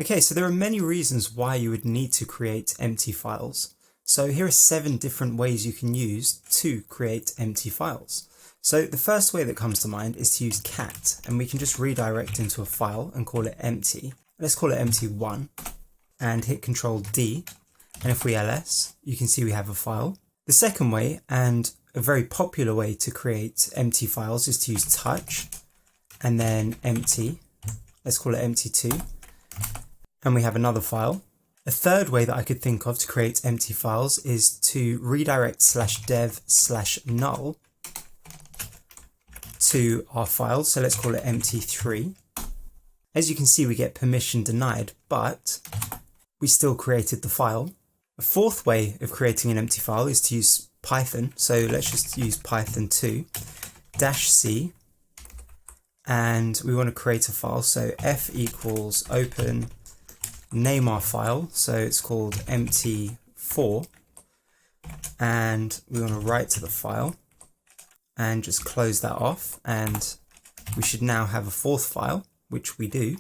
Okay, so there are many reasons why you would need to create empty files. So here are 7 different ways you can use to create empty files. So the first way that comes to mind is to use cat, and we can just redirect into a file and call it empty. Let's call it empty1 and hit Control D. And if we ls, you can see we have a file. The second way, and a very popular way to create empty files, is to use touch and then empty. Let's call it empty2. And we have another file. A third way that I could think of to create empty files is to redirect /dev/null to our file. So let's call it empty3. As you can see, we get permission denied, but we still created the file. A fourth way of creating an empty file is to use Python. So let's just use Python2 -c, and we want to create a file. So f equals open, name our file, so it's called empty4, and we want to write to the file and just close that off, and we should now have a fourth file, which we do.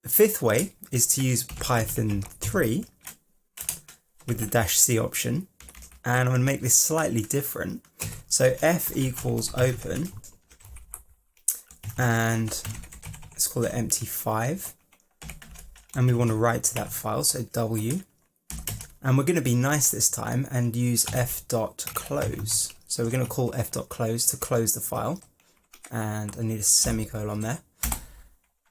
The fifth way is to use Python3 with the -c option, and I'm going to make this slightly different. So f equals open, and let's call it empty5, and we want to write to that file, so w, and we're going to be nice this time and use f.close. So we're going to call f.close to close the file, and I need a semicolon there.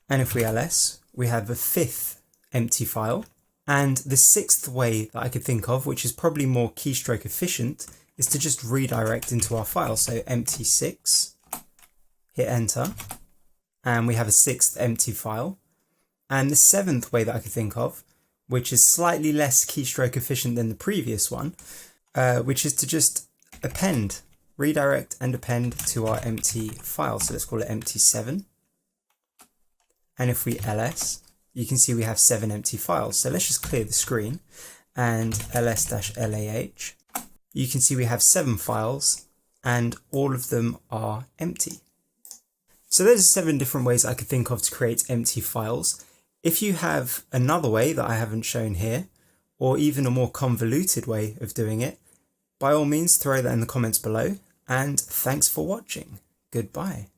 And if we ls, we have a fifth empty file. And the sixth way that I could think of, which is probably more keystroke efficient, is to just redirect into our file. So empty6, hit enter, and we have a sixth empty file. And the seventh way that I could think of, which is slightly less keystroke efficient than the previous one, which is to just append, redirect and append to our empty file. So let's call it empty7. And if we ls, you can see we have 7 empty files. So let's just clear the screen and ls-lah. You can see we have 7 files and all of them are empty. So those are 7 different ways I could think of to create empty files. If you have another way that I haven't shown here, or even a more convoluted way of doing it, by all means throw that in the comments below, and thanks for watching. Goodbye.